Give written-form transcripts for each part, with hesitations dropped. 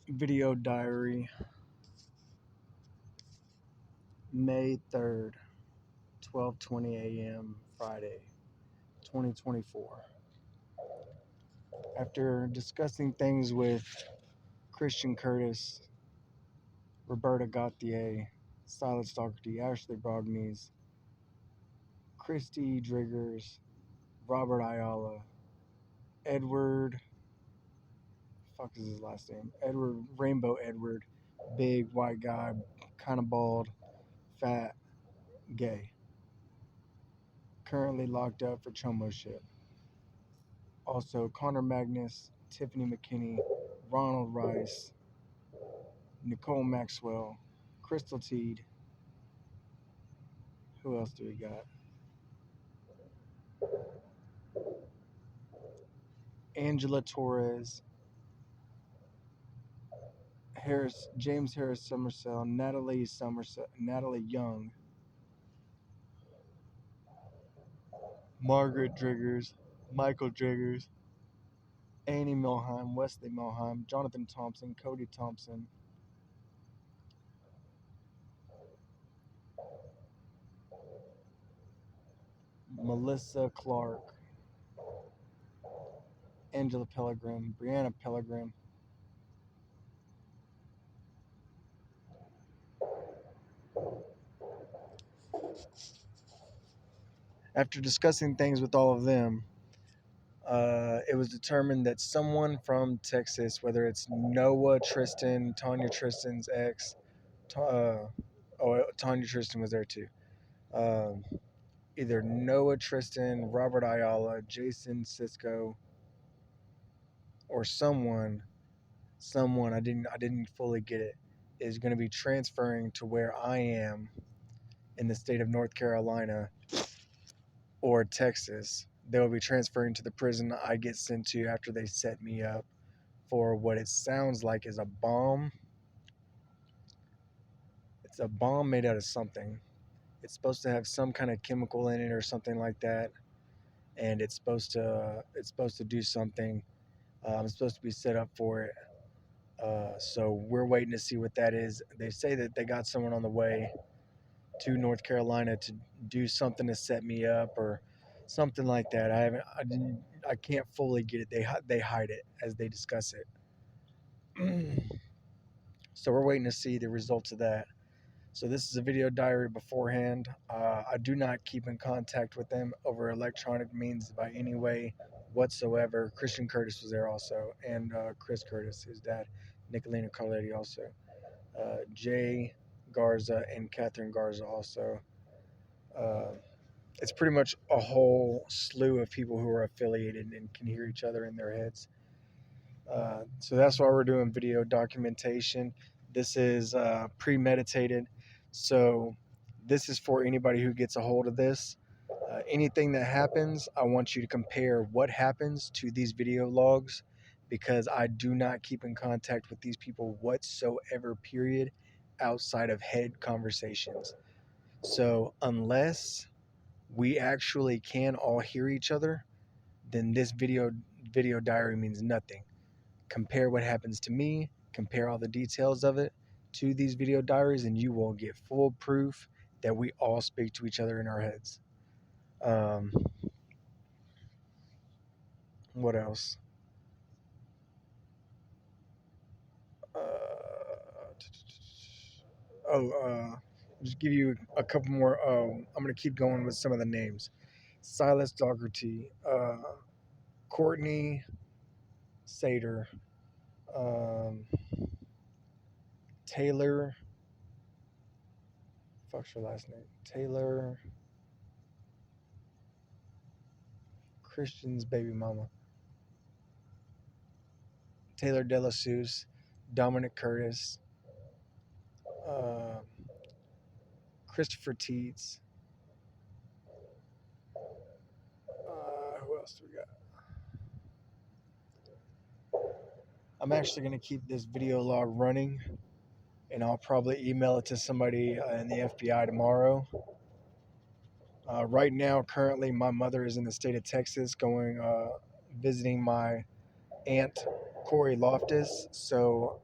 Video diary, May 3rd, 12:20 a.m. Friday, 2024. After discussing things with Christian Curtis, Roberta Gauthier, Silas Dougherty, Ashley Brognies, Christy Driggers, Robert Ayala, Edward, fuck is his last name? Edward, Rainbow Edward, big white guy, kind of bald, fat, gay. Currently locked up for chomo shit. Also, Connor Magnus, Tiffany McKinney, Ronald Rice, Nicole Maxwell, Crystal Teed. Who else do we got? Angela Torres, James Harris Somerset, Natalie Young, Margaret Driggers, Michael Driggers, Annie Milheim, Wesley Milheim, Jonathan Thompson, Cody Thompson, Melissa Clark, Angela Pellegrin, Brianna Pellegrin. After discussing things with all of them, it was determined that someone from Texas, whether it's Noah Tristan, Tanya Tristan's ex, Tanya Tristan was there too. Either Noah Tristan, Robert Ayala, Jason Cisco, or someone I didn't fully get it, is going to be transferring to where I am in the state of North Carolina or Texas. They will be transferring to the prison I get sent to after they set me up for what it sounds like is a bomb. It's a bomb made out of something. It's supposed to have some kind of chemical in it or something like that, and it's supposed to do something. I'm supposed to be set up for it. So we're waiting to see what that is. They say that they got someone on the way to North Carolina to do something to set me up or something like that. I can't fully get it. They hide it as they discuss it. So we're waiting to see the results of that. So this is a video diary beforehand. I do not keep in contact with them over electronic means by any way whatsoever. Christian Curtis was there also, and Chris Curtis, his dad, Nicolina Carletti also, Jay Garza and Catherine Garza also. It's pretty much a whole slew of people who are affiliated and can hear each other in their heads. So that's why we're doing video documentation. This is premeditated. So this is for anybody who gets a hold of this. Anything that happens, I want you to compare what happens to these video logs, because I do not keep in contact with these people whatsoever, period, outside of head conversations. So unless we actually can all hear each other, then this video diary means nothing. Compare what happens to me, compare all the details of it to these video diaries, and you will get full proof that we all speak to each other in our heads. What else? Just give you a couple more. I'm going to keep going with some of the names. Silas Dougherty, Courtney Sater, Taylor, fuck's her last name? Taylor, Christian's baby mama. Taylor DeLaSouze, Dominic Curtis, Christopher Teets. Who else do we got? I'm actually going to keep this video log running, and I'll probably email it to somebody in the FBI tomorrow. Right now, currently, my mother is in the state of Texas visiting my aunt, Corey Loftus. So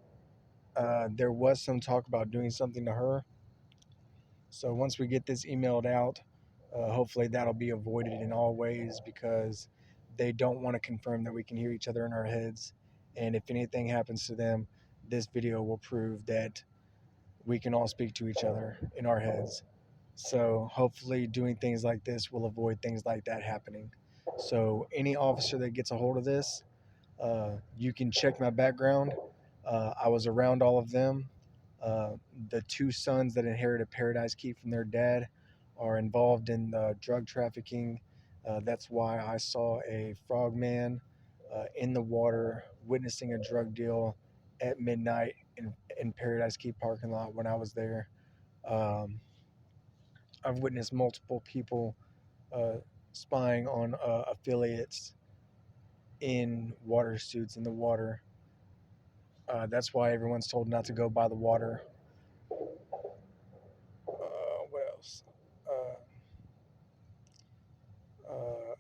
There was some talk about doing something to her. So once we get this emailed out, hopefully that'll be avoided in all ways because they don't want to confirm that we can hear each other in our heads. And if anything happens to them, this video will prove that we can all speak to each other in our heads. So hopefully doing things like this will avoid things like that happening. So any officer that gets a hold of this, you can check my background. I was around all of them. Uh, the two sons that inherited Paradise Key from their dad are involved in drug trafficking. That's why I saw a frogman in the water witnessing a drug deal at midnight in Paradise Key parking lot when I was there. Um, I've witnessed multiple people uh, spying on affiliates in water suits in the water. That's why everyone's told not to go by the water. What else? Uh,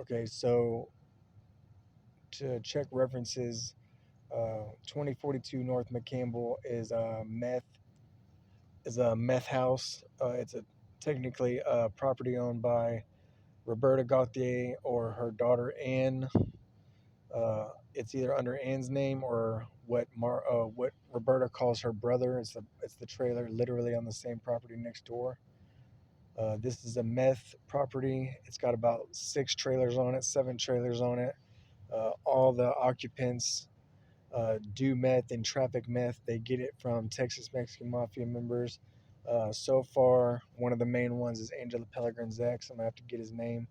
okay, so to check references, 2042 North McCampbell is a meth house. It's a technically a property owned by Roberta Gauthier or her daughter Anne. It's either under Anne's name or what Roberta calls her brother. It's the trailer literally on the same property next door. This is a meth property. It's got about 6 trailers on it, 7 trailers on it. All the occupants do meth and traffic meth. They get it from Texas Mexican Mafia members. So far, one of the main ones is Angela Pellegrin's ex. I'm going to have to get his name.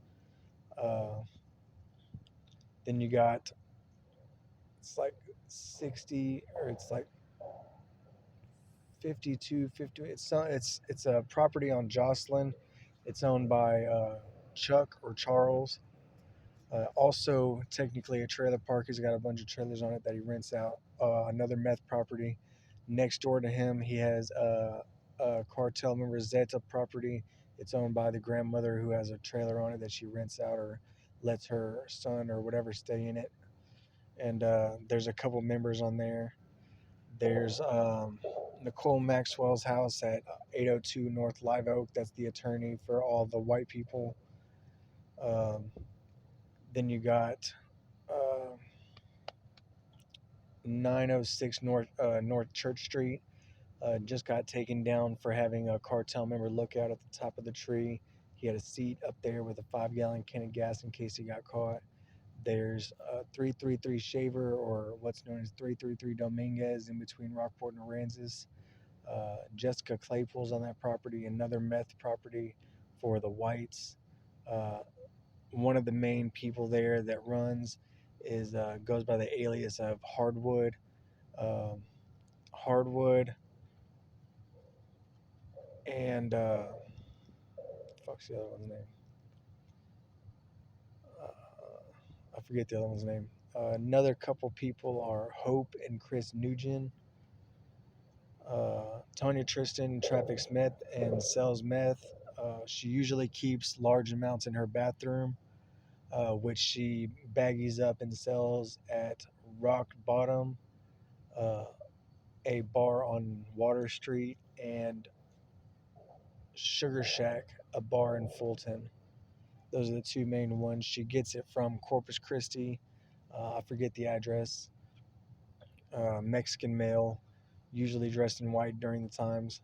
Uh, then you got, it's like 60, or it's like 52, 50. It's a property on Jocelyn. It's owned by Chuck or Charles. Also, technically a trailer park. He's got a bunch of trailers on it that he rents out. Another meth property next door to him. He has a cartel member Zeta property. It's owned by the grandmother who has a trailer on it that she rents out or lets her son or whatever stay in it. And there's a couple members on there. There's Nicole Maxwell's house at 802 North Live Oak. That's the attorney for all the white people. Um, then you got uh, 906 North Church Street. Just got taken down for having a cartel member look out at the top of the tree. He had a seat up there with a 5-gallon can of gas in case he got caught. There's 333 Shaver, or what's known as 333 Dominguez, in between Rockport and Aransas. Jessica Claypool's on that property, another meth property for the whites. Uh, One of the main people there that runs is goes by the alias of Hardwood. Um, Hardwood and fuck's the other one's name? I forget the other one's name. Another couple people are Hope and Chris Nugent. Tonya Tristan traffics meth and sells meth. She usually keeps large amounts in her bathroom, which she baggies up and sells at Rock Bottom, uh, a bar on Water Street, and Sugar Shack, a bar in Fulton. Those are the two main ones. She gets it from Corpus Christi. I forget the address. Mexican male, usually dressed in white during the times.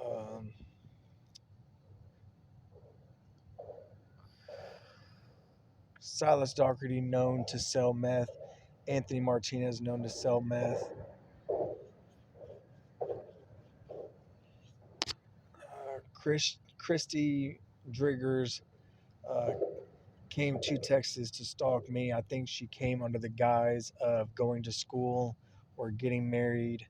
Um, Silas Doherty known to sell meth. Anthony Martinez known to sell meth. Christy Driggers uh, came to Texas to stalk me. I think she came under the guise of going to school or getting married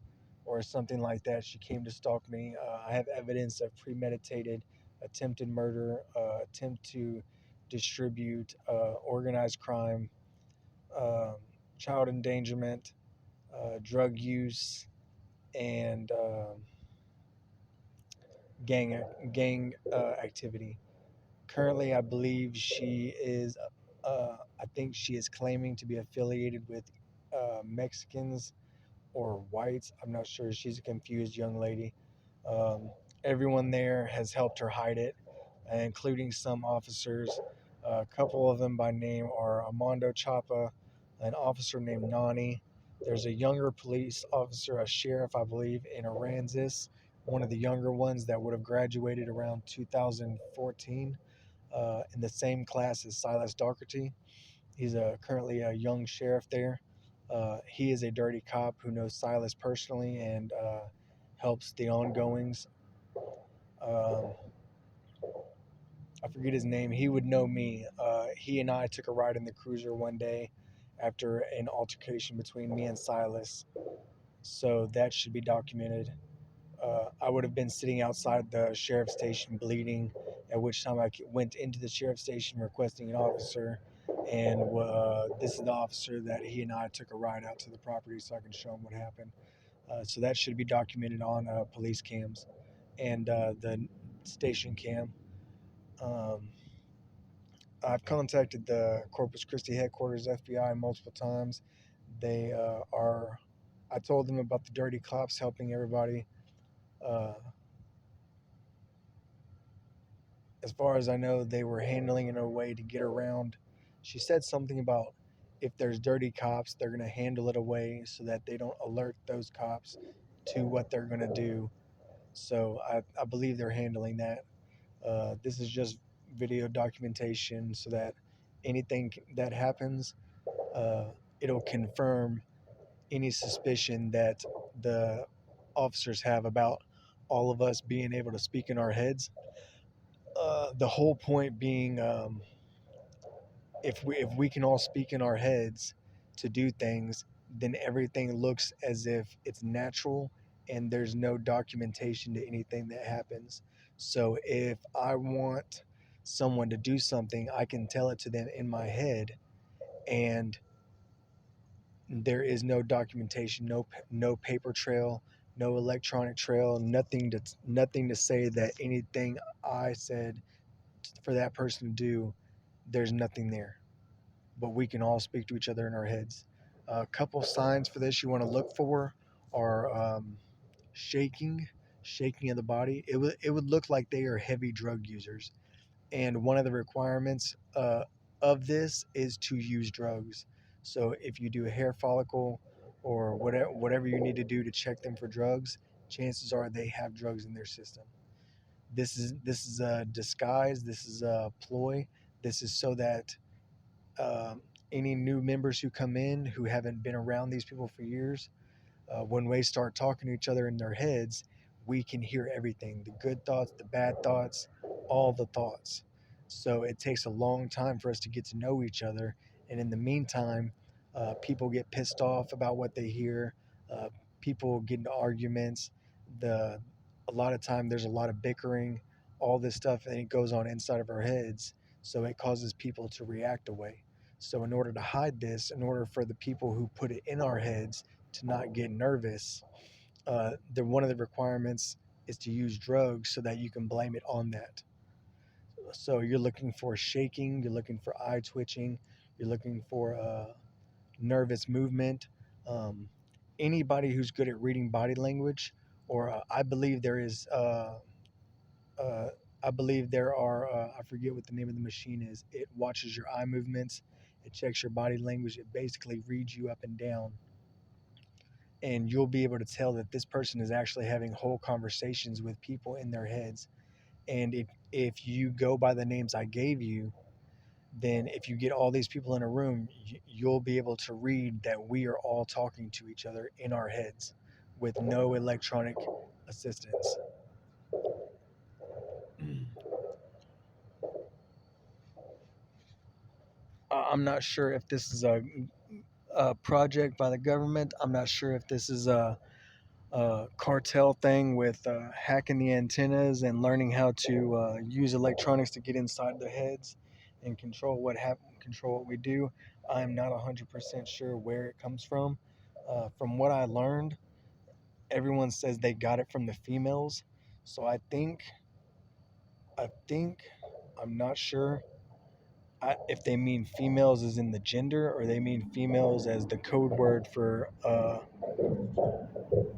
or something like that. She came to stalk me. I have evidence of premeditated attempted murder, attempt to distribute, organized crime, um, child endangerment, drug use, and gang activity. Currently, I believe she is. I think she is claiming to be affiliated with Mexicans or White. I'm not sure. She's a confused young lady. Um, Everyone there has helped her hide it, including some officers. A couple of them by name are Armando Chapa, an officer named Nani. There's a younger police officer, a sheriff, I believe, in Aransas, one of the younger ones that would have graduated around 2014, in the same class as Silas Dougherty. He's currently a young sheriff there. He is a dirty cop who knows Silas personally and helps the ongoings. Um, I forget his name. He would know me. He and I took a ride in the cruiser one day after an altercation between me and Silas. So that should be documented. I would have been sitting outside the sheriff's station bleeding, at which time I went into the sheriff's station requesting an officer. And this is the officer that he and I took a ride out to the property so I can show him what happened. So that should be documented on police cams and the station cam. Um, I've contacted the Corpus Christi headquarters FBI multiple times. They are. I told them about the dirty cops helping everybody. Uh, as far as I know, they were handling it in a way to get around. She said something about if there's dirty cops, they're going to handle it away so that they don't alert those cops to what they're going to do. So I believe they're handling that. This is just video documentation so that anything that happens, uh, it'll confirm any suspicion that the officers have about all of us being able to speak in our heads. The whole point being, if we can all speak in our heads to do things, then everything looks as if it's natural and there's no documentation to anything that happens. So if I want someone to do something, I can tell it to them in my head, and there is no documentation, no paper trail, no electronic trail, nothing to say that anything I said for that person to do, there's nothing there. But we can all speak to each other in our heads. A couple signs for this you want to look for are shaking, shaking of the body. It would look like they are heavy drug users, and one of the requirements of this is to use drugs. So if you do a hair follicle or whatever you need to do to check them for drugs, chances are they have drugs in their system. This is a disguise. This is a ploy. This is so that um, any new members who come in who haven't been around these people for years, when we start talking to each other in their heads, we can hear everything, the good thoughts, the bad thoughts, all the thoughts. So it takes a long time for us to get to know each other. And in the meantime, people get pissed off about what they hear. Uh, People get into arguments. The A lot of time there's a lot of bickering, all this stuff, and it goes on inside of our heads. So it causes people to react away. So in order to hide this, in order for the people who put it in our heads to not get nervous, one of the requirements is to use drugs so that you can blame it on that. So you're looking for shaking, you're looking for eye twitching, you're looking for nervous movement. Um, Anybody who's good at reading body language, or I believe there is. Uh, I believe there are. I forget what the name of the machine is. It watches your eye movements. It checks your body language. It basically reads you up and down, and you'll be able to tell that this person is actually having whole conversations with people in their heads. And if you go by the names I gave you, then if you get all these people in a room, you'll be able to read that we are all talking to each other in our heads with no electronic assistance. I'm not sure if this is a project by the government. I'm not sure if this is a cartel thing with hacking the antennas and learning how to use electronics to get inside their heads and control what we do. I'm not 100% sure where it comes from. From what I learned, everyone says they got it from the females. So I think I'm not sure. if they mean females as in the gender, or they mean females as the code word for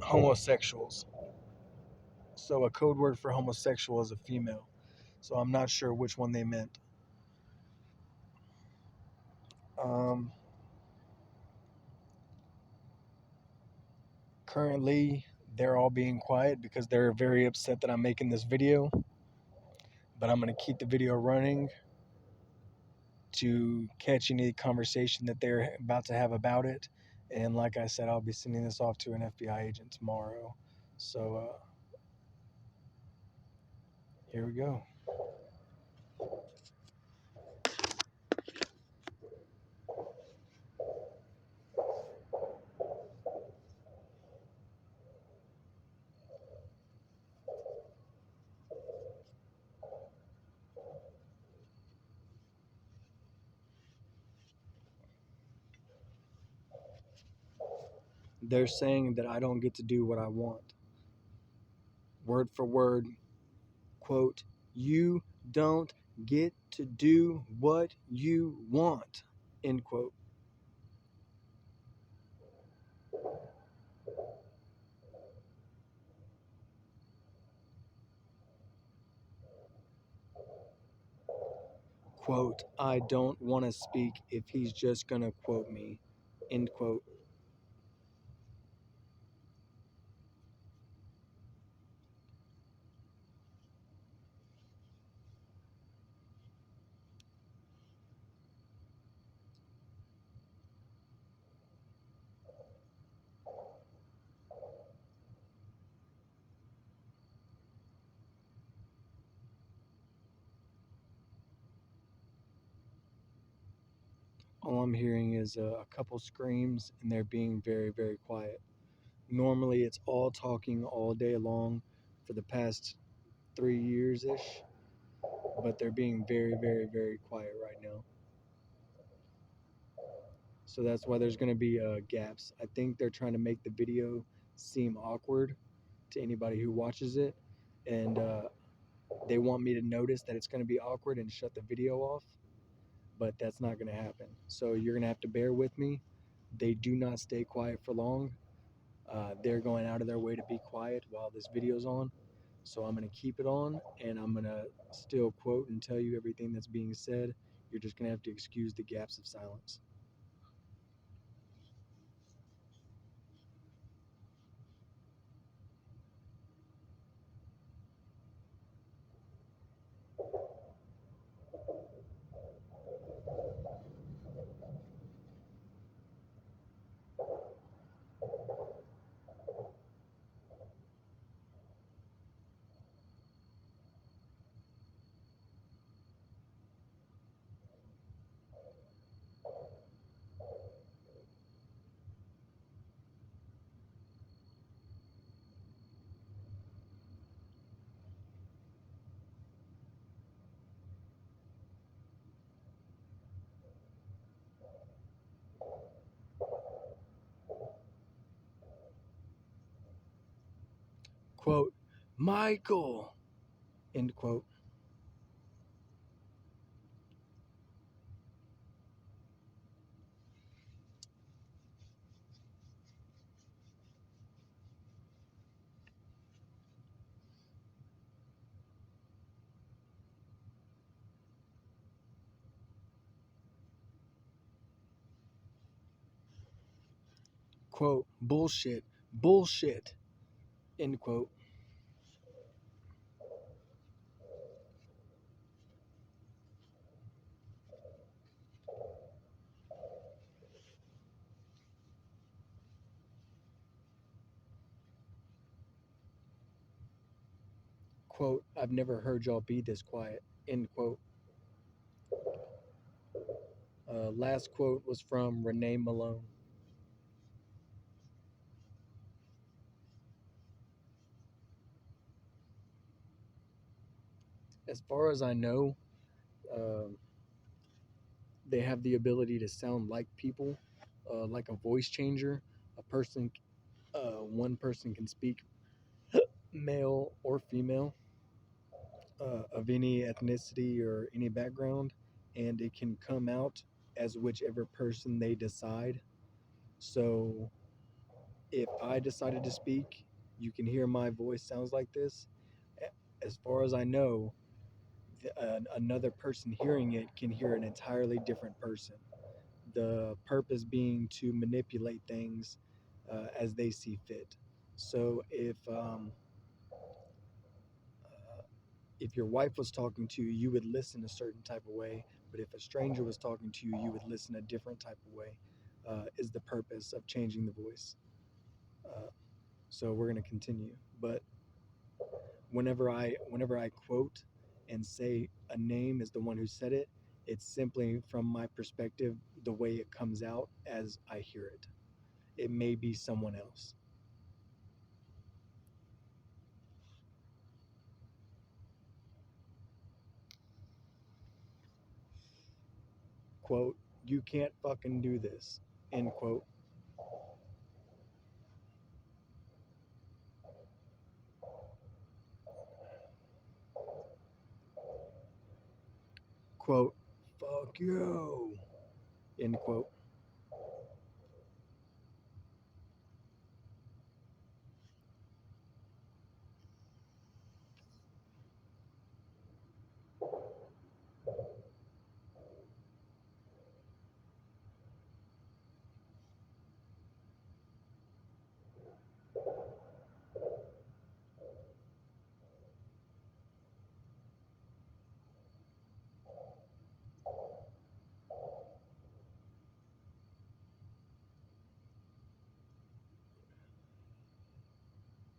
homosexuals. So a code word for homosexual is a female. So I'm not sure which one they meant. Um, Currently, they're all being quiet because they're very upset that I'm making this video. But I'm going to keep the video running to catch any conversation that they're about to have about it. And like I said, I'll be sending this off to an FBI agent tomorrow. So here we go. They're saying that I don't get to do what I want. Word for word, quote, "You don't get to do what you want," end quote. Quote, "I don't want to speak if he's just going to quote me," end quote. All I'm hearing is a couple screams, and they're being very, very quiet. Normally, it's all talking all day long for the past 3 years ish, but they're being very, very, very quiet right now. So that's why there's going to be gaps. I think they're trying to make the video seem awkward to anybody who watches it, and they want me to notice that it's going to be awkward and shut the video off, but that's not going to happen. So you're going to have to bear with me. They do not stay quiet for long. They're going out of their way to be quiet while this video's on. So I'm going to keep it on, and I'm going to still quote and tell you everything that's being said. You're just going to have to excuse the gaps of silence. Quote, "Michael," end quote. Quote, "Bullshit, bullshit," end quote. Quote, "I've never heard y'all be this quiet," end quote. Last quote was from Renee Malone. As far as I know, um, they have the ability to sound like people, like a voice changer. One person can speak male or female, of any ethnicity or any background, and it can come out as whichever person they decide. So if I decided to speak, you can hear my voice sounds like this. As far as I know, another person hearing it can hear an entirely different person. The purpose being to manipulate things as they see fit. So if your wife was talking to you, you would listen a certain type of way. But if a stranger was talking to you, you would listen a different type of way. Is the purpose of changing the voice. Uh, so we're going to continue. But whenever I quote and say a name is the one who said it, it's simply from my perspective the way it comes out as I hear it. It may be someone else. Quote, you can't fucking do this. End quote. Quote, fuck you. End quote.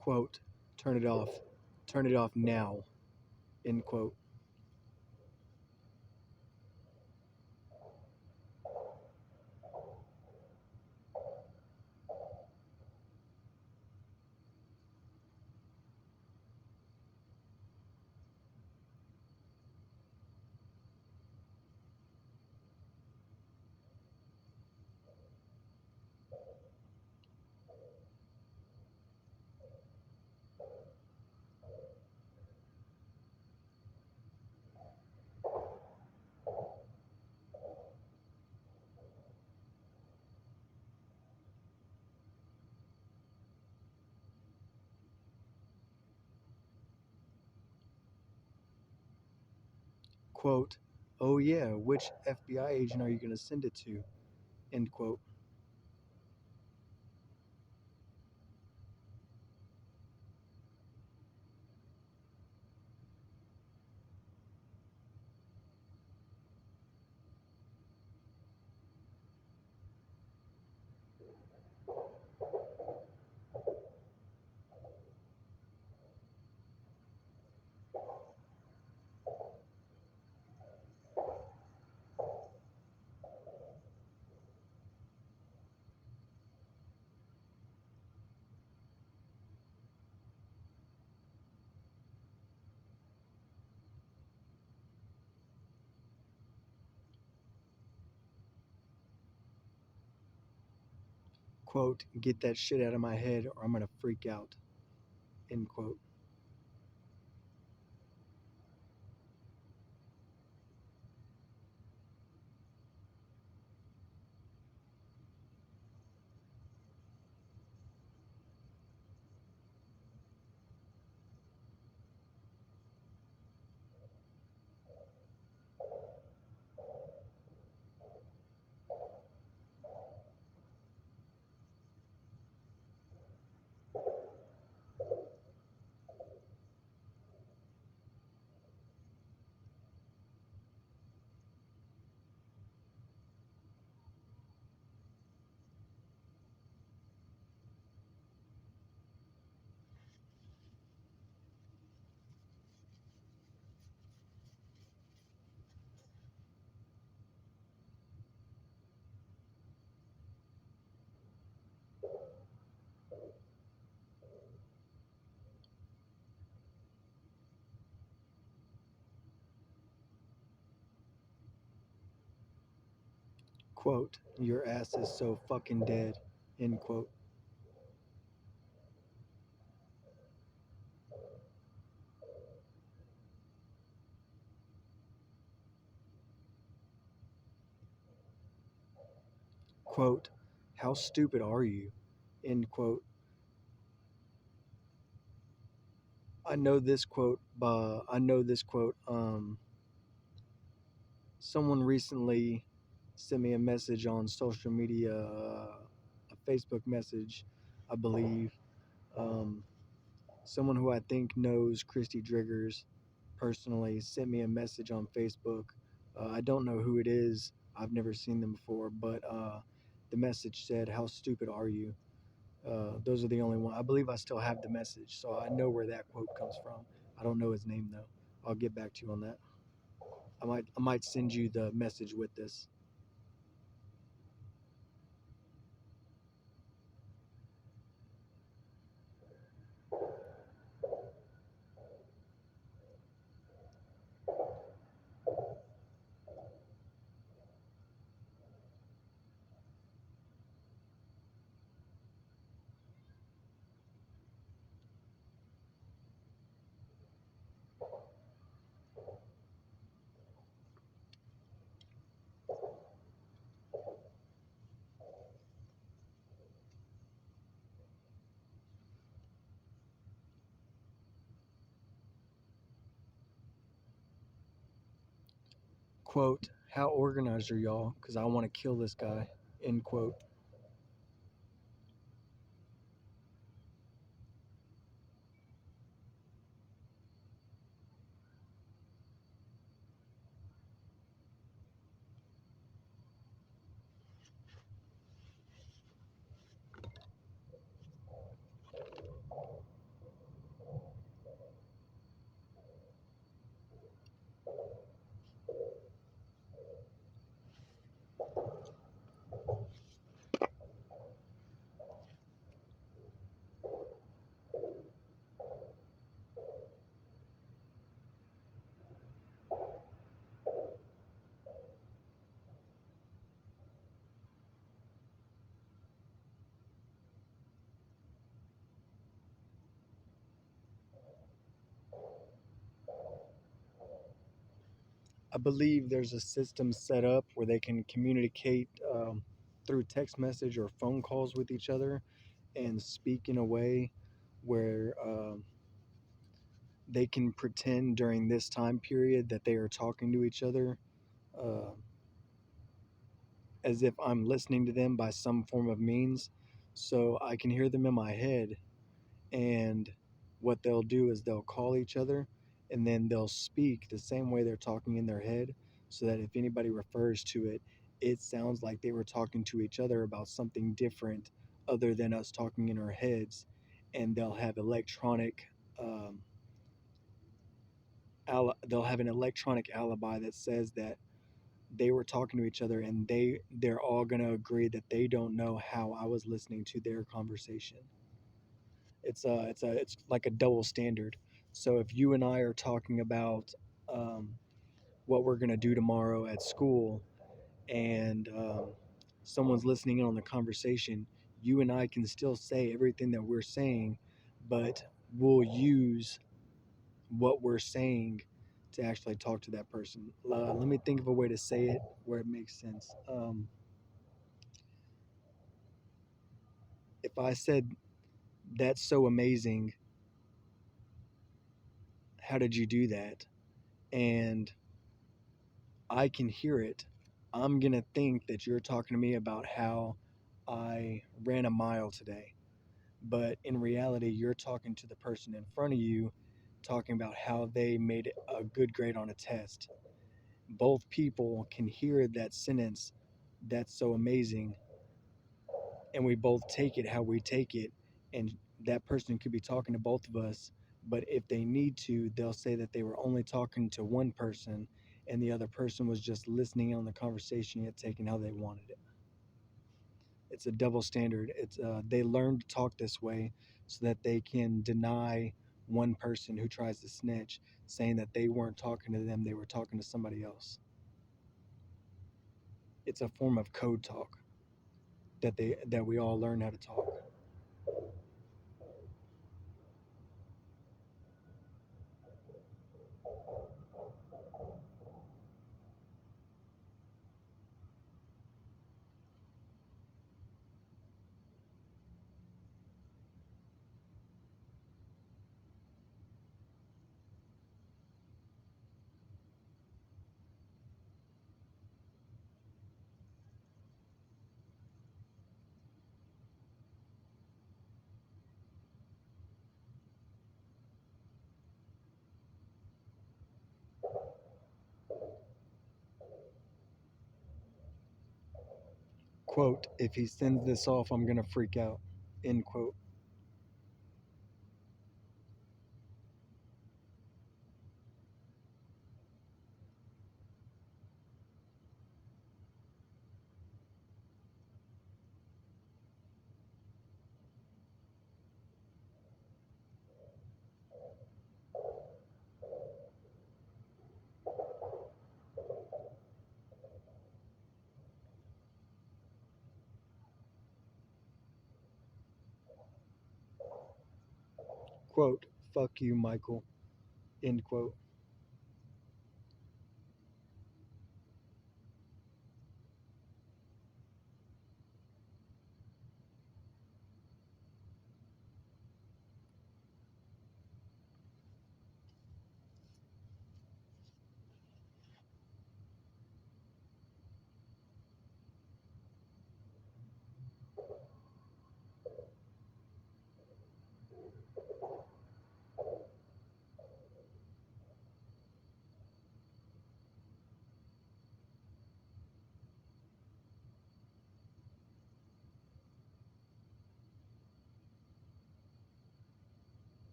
Quote, turn it off. Turn it off now. End quote. Quote, oh yeah, which FBI agent are you going to send it to? End quote. Quote, get that shit out of my head or I'm going to freak out. End quote. Quote, your ass is so fucking dead. End quote. quote, "How stupid are you?" End quote. I know this quote. Someone recently sent me a message on social media, a Facebook message, I believe. Um, Someone who I think knows Christy Driggers personally sent me a message on Facebook. I don't know who it is. I've never seen them before, but the message said, "How stupid are you?" Those are the only one. I believe I still have the message, so I know where that quote comes from. I don't know his name though. I'll get back to you on that. I might send you the message with this. Quote, "How organized are y'all? Because I want to kill this guy." End quote. I believe there's a system set up where they can communicate through text message or phone calls with each other and speak in a way where they can pretend during this time period that they are talking to each other uh, as if I'm listening to them by some form of means. So I can hear them in my head, and what they'll do is they'll call each other and then they'll speak the same way they're talking in their head, so that if anybody refers to it, it sounds like they were talking to each other about something different other than us talking in our heads. And um, they'll have an electronic alibi that says that they were talking to each other, and they're all going to agree that they don't know how I was listening to their conversation. It's like a double standard. So if you and I are talking about um, what we're going to do tomorrow at school, and someone's listening in on the conversation, you and I can still say everything that we're saying, but we'll use what we're saying to actually talk to that person. Let me think of a way to say it where it makes sense. If I said, "That's so amazing, how did you do that?" and I can hear it, I'm going to think that you're talking to me about how I ran a mile today. But in reality, you're talking to the person in front of you, talking about how they made a good grade on a test. Both people can hear that sentence, "That's so amazing," and we both take it how we take it. And that person could be talking to both of us, but if they need to, they'll say that they were only talking to one person and the other person was just listening on the conversation, yet taking how they wanted it. It's a double standard. It's They learn to talk this way so that they can deny one person who tries to snitch, saying that they weren't talking to them, they were talking to somebody else. It's a form of code talk that we all learn how to talk. Quote, if he sends this off, I'm going to freak out. End quote. Quote, fuck you, Michael. End quote.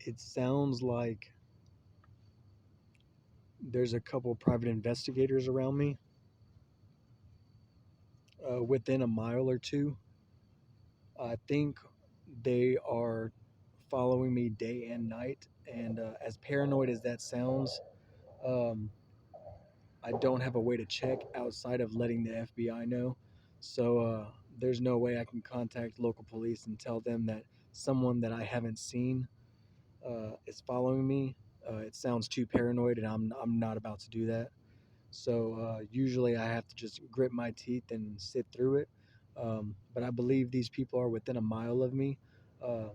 It sounds like there's a couple private investigators around me, within a mile or two. I think they are following me day and night. And as paranoid as that sounds, um, I don't have a way to check outside of letting the FBI know. So there's no way I can contact local police and tell them that someone that I haven't seen is following me. It sounds too paranoid, and I'm not about to do that. So usually I have to just grit my teeth and sit through it. But I believe these people are within a mile of me. Uh,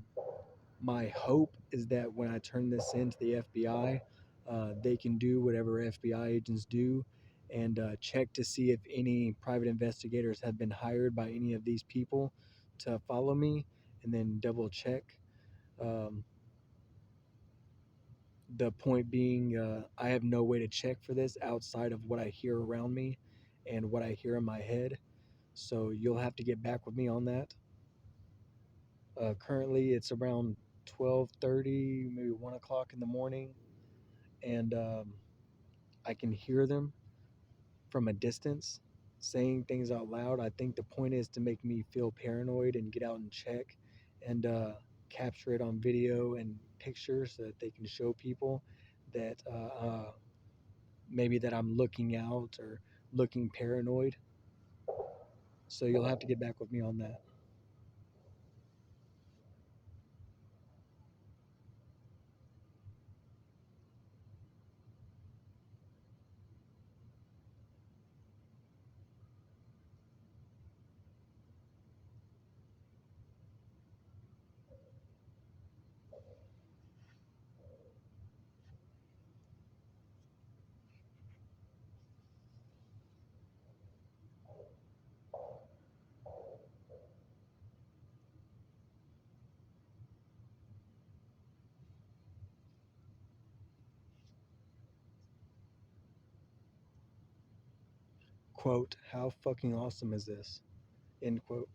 my hope is that when I turn this in to the FBI, they can do whatever FBI agents do and check to see if any private investigators have been hired by any of these people to follow me, and then double check. Um, the point being, I have no way to check for this outside of what I hear around me and what I hear in my head. So you'll have to get back with me on that. Currently, it's around 12:30, maybe 1 o'clock in the morning, and I can hear them from a distance saying things out loud. I think the point is to make me feel paranoid and get out and check and capture it on video and pictures so that they can show people that maybe that I'm looking out or looking paranoid. So you'll have to get back with me on that. Quote, how fucking awesome is this? End quote.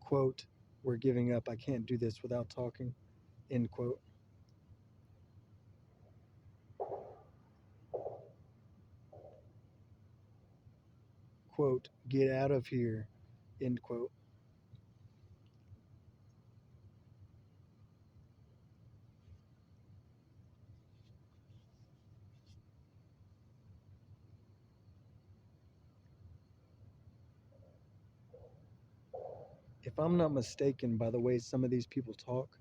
Quote, we're giving up. I can't do this without talking. End quote. quote, get out of here, end quote. If I'm not mistaken, by the way some of these people talk,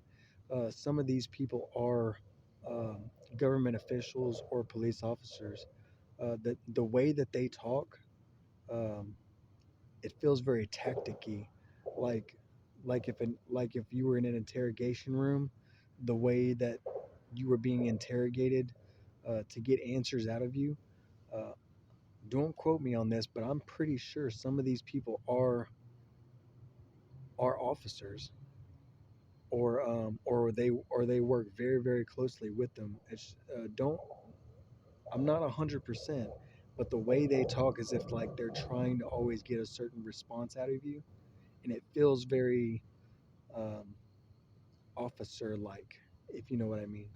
some of these people are um, government officials or police officers. The way that they talk, um, it feels very tacticky, like like if you were in an interrogation room, the way that you were being interrogated to get answers out of you. Uh, don't quote me on this, but I'm pretty sure some of these people are officers, or they work very closely with them. It's don't I'm not 100%, but the way they talk is if like they're trying to always get a certain response out of you, and it feels very um, officer like, if you know what I mean.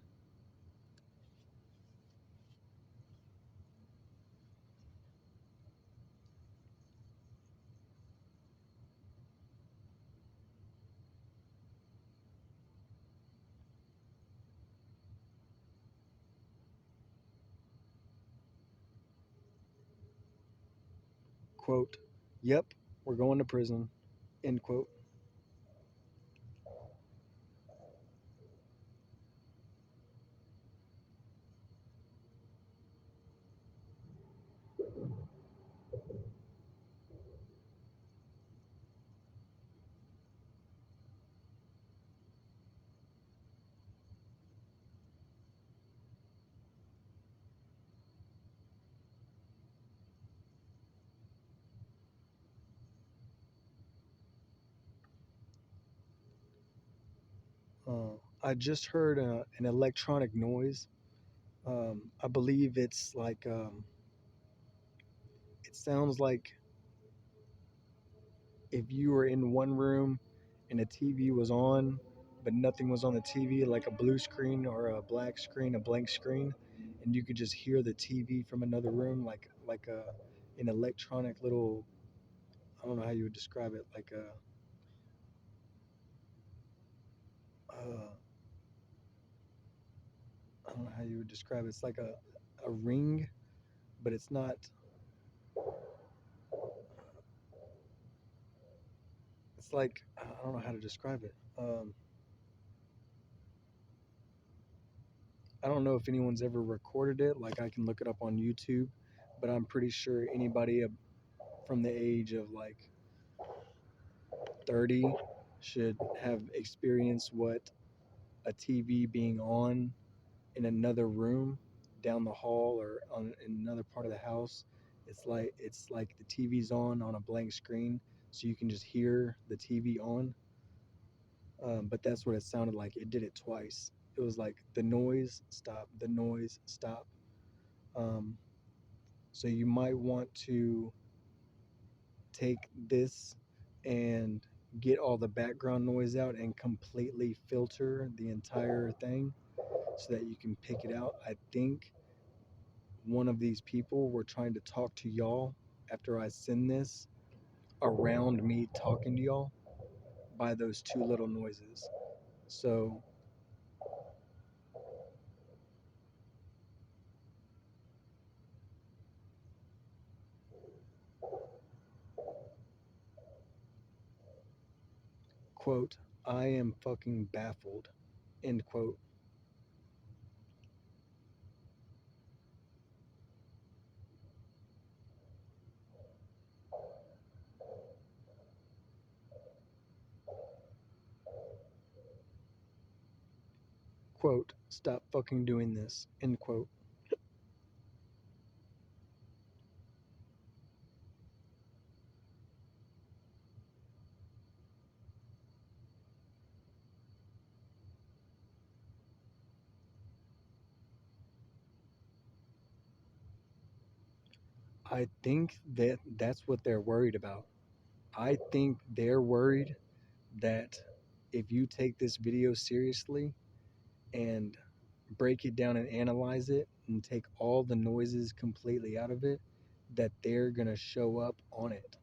Quote, yep, we're going to prison, end quote. I just heard an electronic noise. I believe it's like it sounds like if you were in one room and a TV was on, but nothing was on the TV, like a blue screen or a black screen, a blank screen, and you could just hear the TV from another room, like an electronic little, I don't know how you would describe it, like uh, I don't know how you would describe it. It's like a ring, but it's not. It's like I don't know how to describe it. I don't know if anyone's ever recorded it. Like I can look it up on YouTube, but I'm pretty sure anybody from the age of like 30 should have experienced what a TV being on in another room down the hall or in another part of the house. It's like the TV's on a blank screen, so you can just hear the TV on. But that's what it sounded like. It did it twice. It was like the noise stop, the noise stop. Um, so you might want to take this and get all the background noise out and completely filter the entire thing so that you can pick it out. I think one of these people were trying to talk to y'all after I send this around me talking to y'all by those two little noises. So, quote, I am fucking baffled, end quote. Quote, stop fucking doing this, end quote. I think that that's what they're worried about. I think they're worried that if you take this video seriously and break it down and analyze it and take all the noises completely out of it, that they're going to show up on it.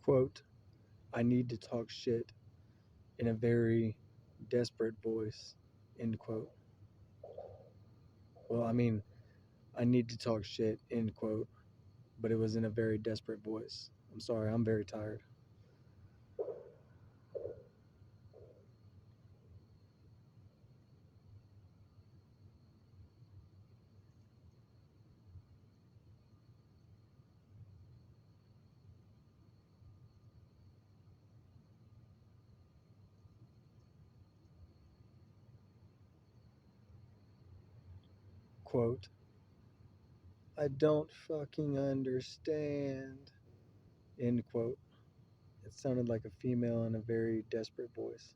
Quote, I need to talk shit in a very desperate voice, end quote. Well, I mean, I need to talk shit, end quote, but it was in a very desperate voice. I'm sorry, I'm very tired. Quote, I don't fucking understand, end quote. It sounded like a female in a very desperate voice.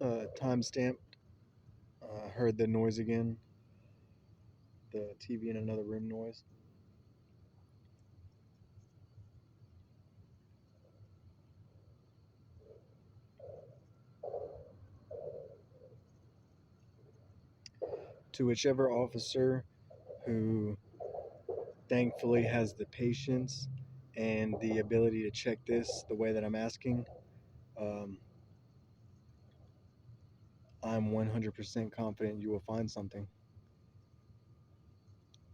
Timestamp. Heard the noise again. The TV in another room noise. To whichever officer who thankfully has the patience and the ability to check this the way that I'm asking, um, I'm 100% confident you will find something.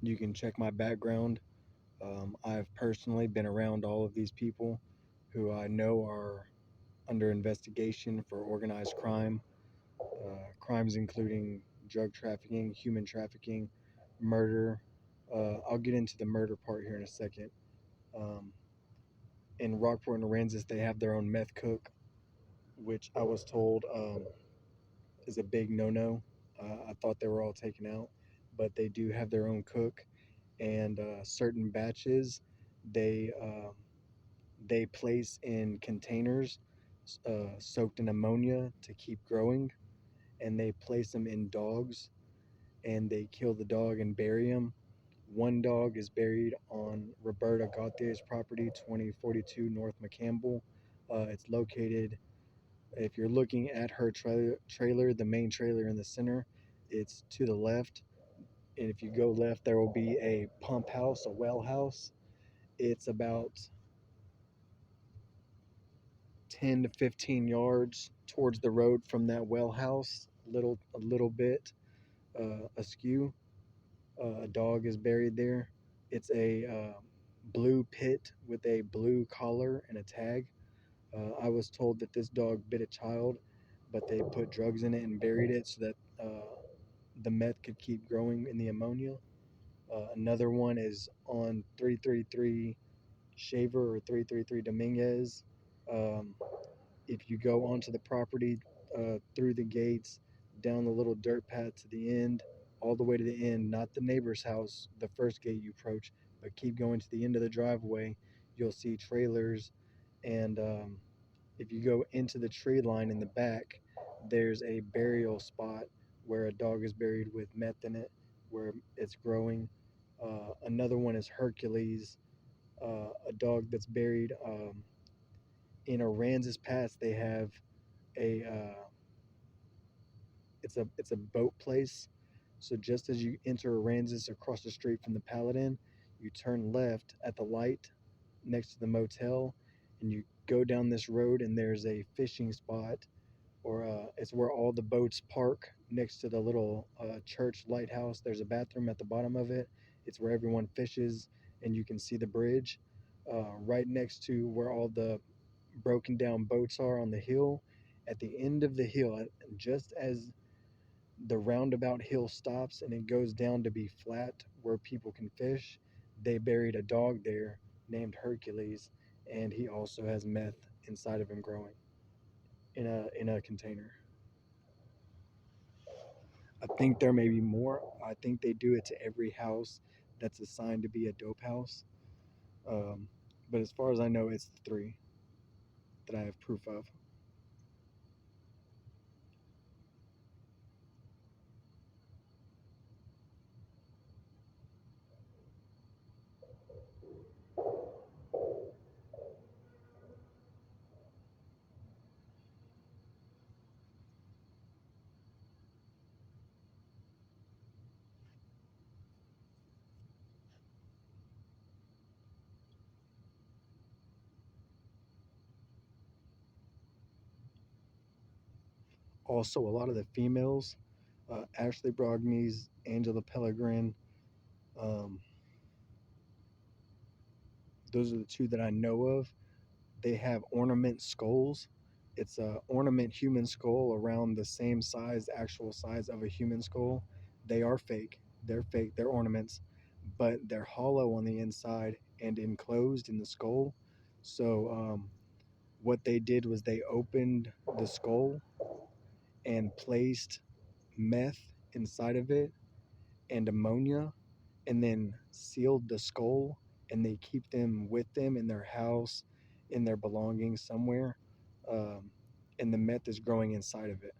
You can check my background. I've personally been around all of these people who I know are under investigation for organized crime, crimes including drug trafficking, human trafficking, murder. I'll get into the murder part here in a second. Um, in Rockport and Aransas, they have their own meth cook, which I was told is a big no-no. I thought they were all taken out, but they do have their own cook, and certain batches they they place in containers soaked in ammonia to keep growing, and they place them in dogs, and they kill the dog and bury him. One dog is buried on Roberta Gauthier's property, 2042 North McCampbell. It's located, if you're looking at her trailer, the main trailer in the center, it's to the left. And if you go left, there will be a pump house, a well house. It's about 10 to 15 yards towards the road from that well house, a little bit askew. A dog is buried there. It's a blue pit with a blue collar and a tag. I was told that this dog bit a child, but they put drugs in it and buried it so that the meth could keep growing in the ammonia. Another one is on 333 Shaver or 333 Dominguez. Um, if you go onto the property through the gates, down the little dirt path to the end, all the way to the end, not the neighbor's house, the first gate you approach, but keep going to the end of the driveway, you'll see trailers. And if you go into the tree line in the back, there's a burial spot where a dog is buried with meth in it, where it's growing. Another one is Hercules, a dog that's buried in Aransas Pass. They have a it's a boat place. So just as you enter Aransas across the street from the Paladin, you turn left at the light next to the motel, and you go down this road, and there's a fishing spot, or it's where all the boats park next to the little church lighthouse. There's a bathroom at the bottom of it. It's where everyone fishes, and you can see the bridge. Right next to where all the broken down boats are on the hill, at the end of the hill, just as the roundabout hill stops and it goes down to be flat where people can fish, they buried a dog there named Hercules, and he also has meth inside of him growing in a container. I think there may be more. I think they do it to every house that's assigned to be a dope house. Um, but as far as I know, it's the three that I have proof of. Also, a lot of the females, Ashley Brognies, Angela Pellegrin, um, those are the two that I know of. They have ornament skulls. It's a ornament human skull around the same size, actual size of a human skull. They are fake. They're fake. They're ornaments, but they're hollow on the inside and enclosed in the skull. So what they did was they opened the skull and placed meth inside of it and ammonia, and then sealed the skull, and they keep them with them in their house, in their belongings somewhere, um, and the meth is growing inside of it.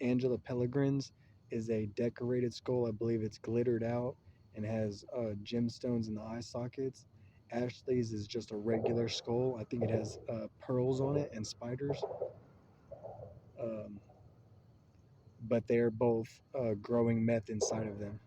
Angela Pellegrin's is a decorated skull. I believe it's glittered out and has gemstones in the eye sockets. Ashley's is just a regular skull. I think it has pearls on it and spiders. Um, but they're both growing meth inside of them.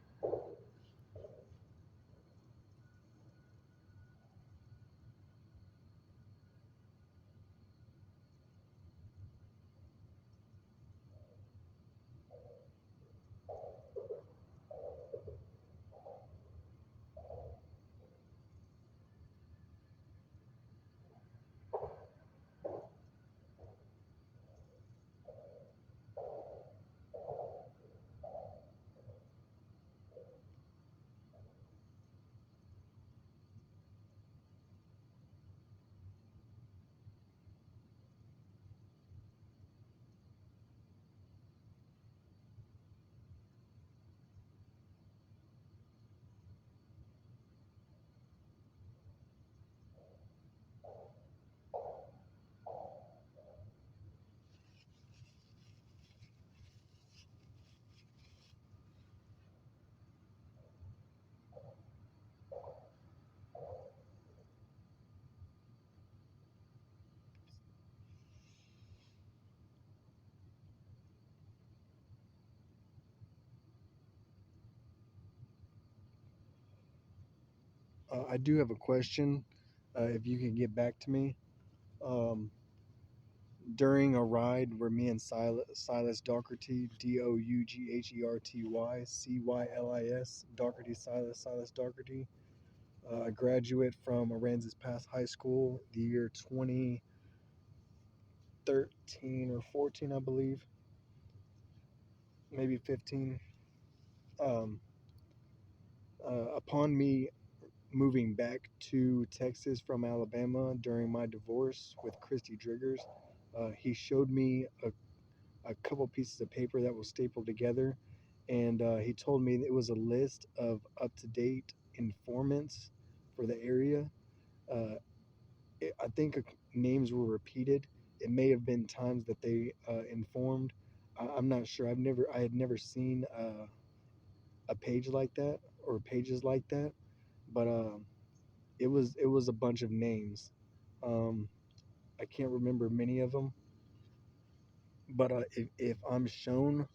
I do have a question. If you can get back to me. Um, During a ride where me and Silas Dougherty, Dougherty, Dougherty Silas Dougherty, a graduate from Aransas Pass High School, the year 2013 or 14, I believe, maybe 15. Um, upon me moving back to Texas from Alabama during my divorce with Christy Driggers, he showed me a couple pieces of paper that was stapled together, and he told me it was a list of up to date informants for the area. Uh, I think names were repeated. It may have been times that they informed. I'm not sure. I had never seen a page like that or pages like that, but it was a bunch of names. Um, I can't remember many of them, but if I'm shown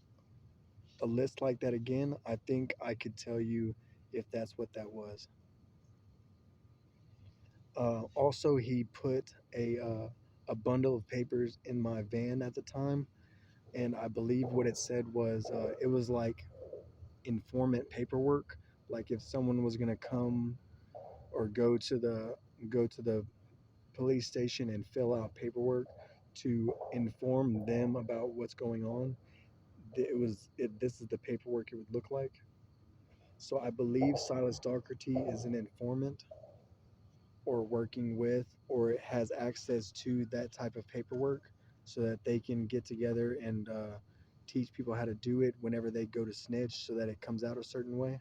a list like that again, I think I could tell you if that's what that was. Also, he put a bundle of papers in my van at the time, and I believe what it said was it was like informant paperwork. Like if someone was gonna come or go to the police station and fill out paperwork to inform them about what's going on, this is the paperwork it would look like. So I believe Silas Dougherty is an informant or working with or has access to that type of paperwork so that they can get together and teach people how to do it whenever they go to snitch so that it comes out a certain way.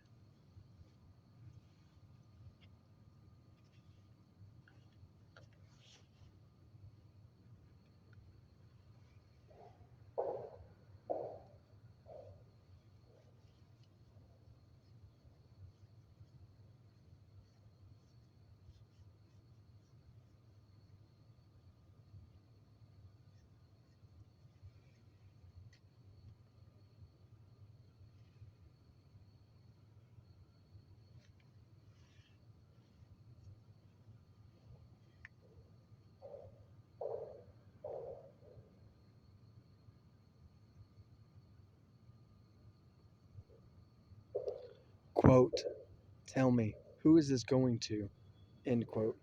Quote, tell me, who is this going to? End quote.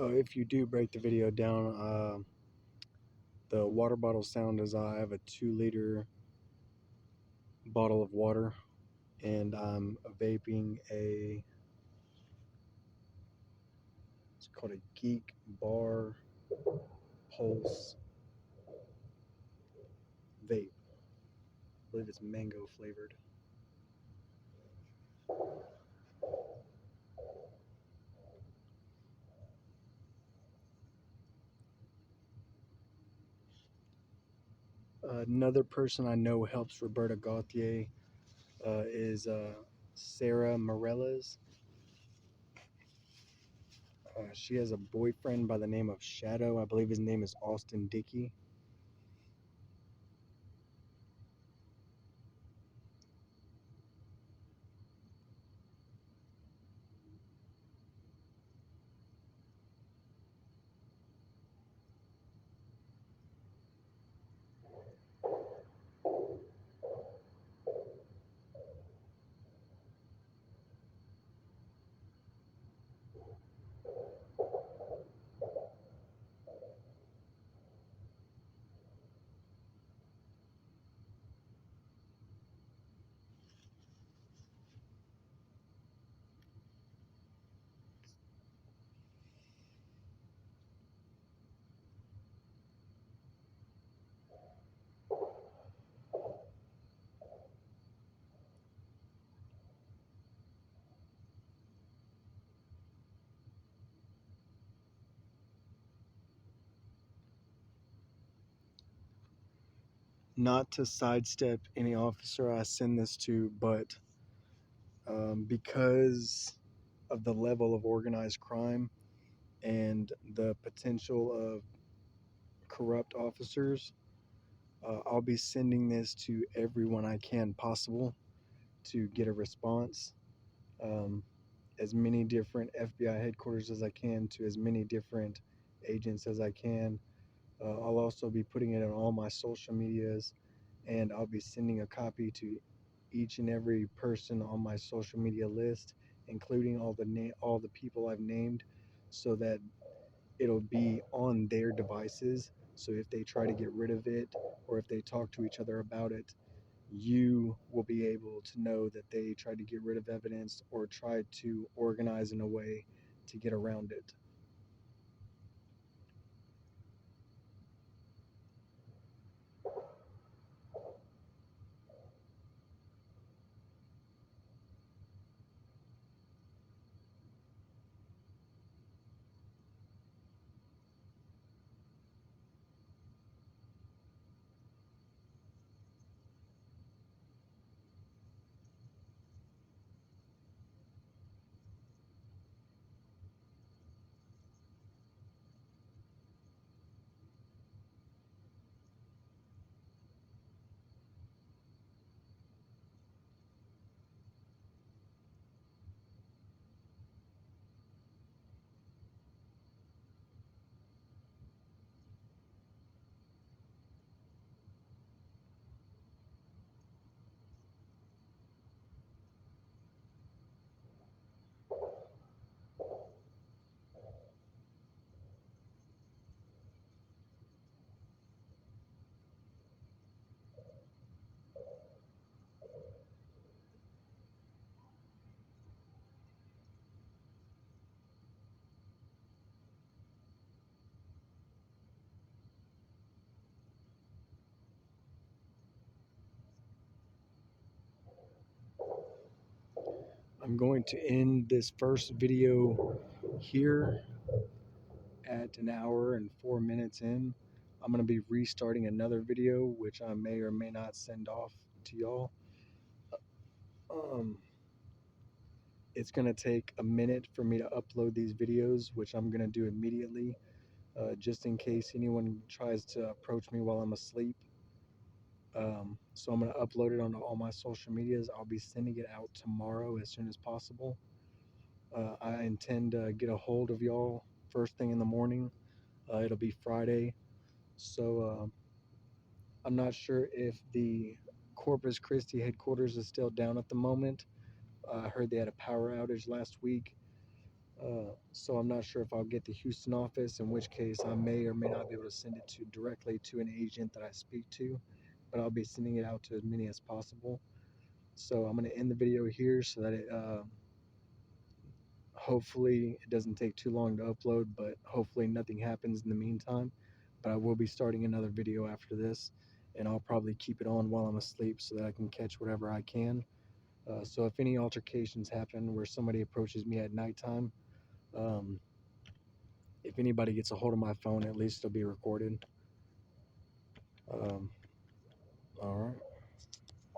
If you do break the video down, the water bottle sound is I have a 2 liter bottle of water, and I'm vaping it's called a Geek Bar Pulse vape. I believe it's mango flavored. Another person I know helps Roberta Gauthier is Sarah Morellas. She has a boyfriend by the name of Shadow. I believe his name is Austin Dickey. Not to sidestep any officer I send this to, but because of the level of organized crime and the potential of corrupt officers, I'll be sending this to everyone I can possible to get a response. Um, as many different FBI headquarters as I can, to as many different agents as I can. I'll also be putting it on all my social medias, and I'll be sending a copy to each and every person on my social media list, including all the people I've named, so that it'll be on their devices. So if they try to get rid of it, or if they talk to each other about it, you will be able to know that they tried to get rid of evidence or tried to organize in a way to get around it. I'm going to end this first video here at an hour and 4 minutes in. I'm going to be restarting another video, which I may or may not send off to y'all. Um, it's going to take a minute for me to upload these videos, which I'm going to do immediately, just in case anyone tries to approach me while I'm asleep. So I'm going to upload it onto all my social medias. I'll be sending it out tomorrow as soon as possible. I intend to get a hold of y'all first thing in the morning. It'll be Friday. So I'm not sure if the Corpus Christi headquarters is still down at the moment. I heard they had a power outage last week. So I'm not sure if I'll get the Houston office, in which case I may or may not be able to send it to directly to an agent that I speak to, but I'll be sending it out to as many as possible. So I'm going to end the video here so that hopefully it doesn't take too long to upload, but hopefully nothing happens in the meantime. But I will be starting another video after this, and I'll probably keep it on while I'm asleep so that I can catch whatever I can. So if any altercations happen where somebody approaches me at nighttime, um, if anybody gets a hold of my phone, at least it'll be recorded. Um, all right.